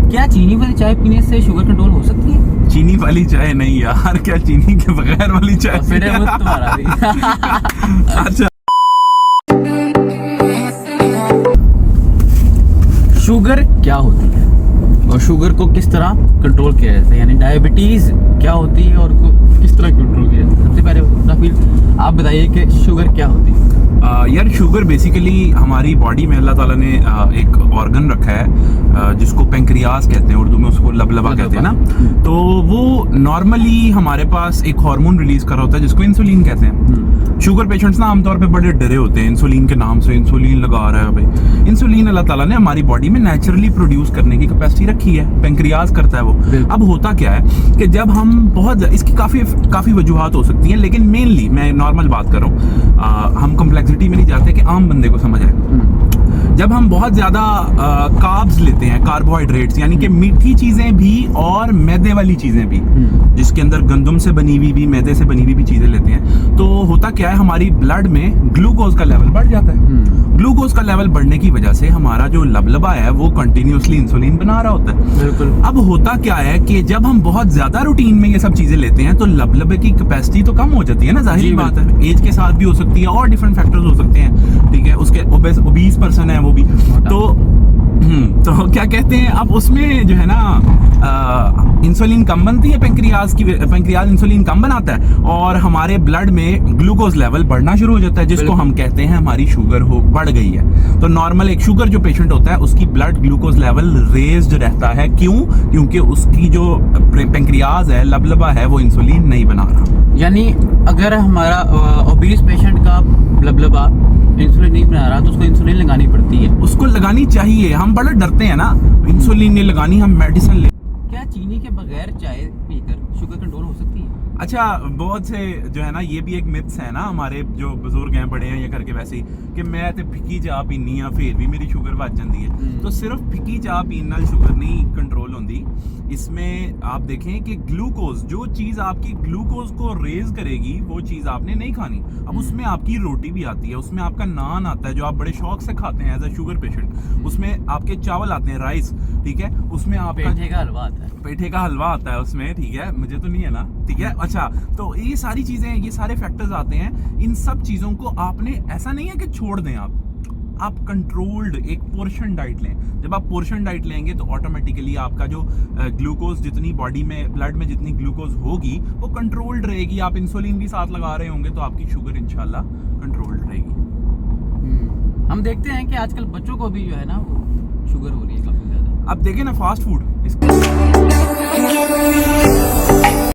क्या चीनी वाली चाय पीने से शुगर कंट्रोल हो सकती है? चीनी वाली चाय नहीं यार, क्या चीनी के बगैर वाली चाय? फिर वो तुम्हारा भी। अच्छा, शुगर क्या होती है और शुगर को किस तरह कंट्रोल किया जाता है, यानी डायबिटीज क्या होती है और को किस तरह कंट्रोल किया जाता है? सबसे पहले फिर आप बताइए कि शुगर क्या होती है। यार शुगर बेसिकली हमारी बॉडी में अल्लाह ताला ने एक ऑर्गन रखा है जिसको पेंक्रियाज कहते हैं, उर्दू में उसको लबलबा कहते हैं ना। तो वो नॉर्मली हमारे पास एक हार्मोन रिलीज कर रहा होता है जिसको इंसुलिन कहते हैं। शुगर पेशेंट्स ना आमतौर पे बड़े डरे होते हैं इंसुलिन के नाम से, इंसुलिन लगा रहा है भाई। इंसुलिन अल्लाह ताला ने हमारी बॉडी में नेचुरली प्रोड्यूस करने की कैपेसिटी रखी है, पेंक्रियाज करता है वो। अब होता क्या है कि जब हम बहुत, इसकी काफ़ी वजूहात हो सकती हैं, लेकिन मेनली मैं नॉर्मल बात कर रहा हूँ, हम कम्प्लेक्सिटी में नहीं जाते कि आम बंदे को समझ आए। जब हम बहुत ज़्यादा कार्ब्स लेते हैं, कार्बोहाइड्रेट्स यानी कि मीठी चीज़ें भी और मैदे वाली चीज़ें भी, जिसके अंदर गंदम से बनी हुई भी, मैदे से बनी हुई भी चीज़ें लेते हैं, तो होता क्या है हमारी ब्लड में ग्लूकोज का लेवल बढ़ जाता है। ग्लूकोज का लेवल बढ़ने की वजह से हमारा जो लबलबा है वो कंटिन्यूसली इंसुलिन बना रहा होता है। बिल्कुल। अब होता क्या है कि जब हम बहुत ज्यादा रूटीन में ये सब चीजें लेते हैं तो लबलबे की कैपेसिटी तो कम हो जाती है ना, जाहिर बात है। एज के साथ भी हो सकती है और डिफरेंट फैक्टर्स हो सकते हैं, ठीक है। उसके ओबीस पर्सन है वो भी, तो क्या कहते हैं, अब उसमें जो है ना इंसुलिन कम बनती है, पेंक्रियाज इंसुलिन कम बनाता है और हमारे ब्लड में ग्लूकोज लेवल बढ़ना शुरू हो जाता है, जिसको हम कहते हैं हमारी शुगर बढ़ गई है। तो नॉर्मल एक शुगर जो पेशेंट होता है उसकी ब्लड ग्लूकोज लेवल रेज्ड रहता है। क्यों? क्योंकि उसकी जो पेंक्रियाज है, लबलबा है, वो इंसुलिन नहीं बना रहा। यानी अगर हमारा ओबीस पेशेंट का लबलबा इंसुलिन नहीं बना रहा तो उसको इंसुलिन लगानी पड़ती है। उसको लगानी चाहिए, हम बड़ा डरते हैं ना, इंसुलिन नहीं लगानी, हम मेडिसिन ले। क्या चीनी के बगैर चाय पीकर शुगर कंट्रोल हो सकती है? अच्छा, बहुत से जो है ना, ये भी एक मिथ्स है ना, हमारे जो बुजुर्ग हैं, बड़े हैं, ये करके वैसे ही कि मैं तो फिक्की चाह पीनी है फिर भी मेरी शुगर बढ़ जाती है। तो सिर्फ फिक्की चाह पीने नाल शुगर नहीं कंट्रोल होती। इसमें आप देखें कि ग्लूकोज, जो चीज़ आपकी ग्लूकोज को रेज करेगी वो चीज़ आपने नहीं खानी। अब उसमें आपकी रोटी भी आती है, उसमें आपका नान आता है जो आप बड़े शौक से खाते हैं एज अ शुगर पेशेंट, उसमें आपके चावल आते हैं, राइस, ठीक है, उसमें आपका पेठे का हलवा आता है, पेठे का हलवा आता है उसमें, ठीक है, मुझे तो नहीं है ना, ठीक है। अच्छा, तो ये सारी चीजें, ये सारे फैक्टर्स आते हैं। इन सब चीजों को आपने, ऐसा नहीं है कि छोड़ दें आप कंट्रोल्ड एक पोर्शन डाइट लें। जब आप पोर्शन डाइट लेंगे तो ऑटोमेटिकली आपका जो ग्लूकोज, जितनी बॉडी में, ब्लड में जितनी ग्लूकोज होगी वो कंट्रोल्ड रहेगी। आप इंसुलिन भी साथ लगा रहे होंगे तो आपकी शुगर इंशाल्लाह कंट्रोल्ड रहेगी। हम देखते हैं कि आजकल बच्चों को भी जो है ना वो शुगर हो रही है काफी ज्यादा। अब देखें ना फास्ट फूड,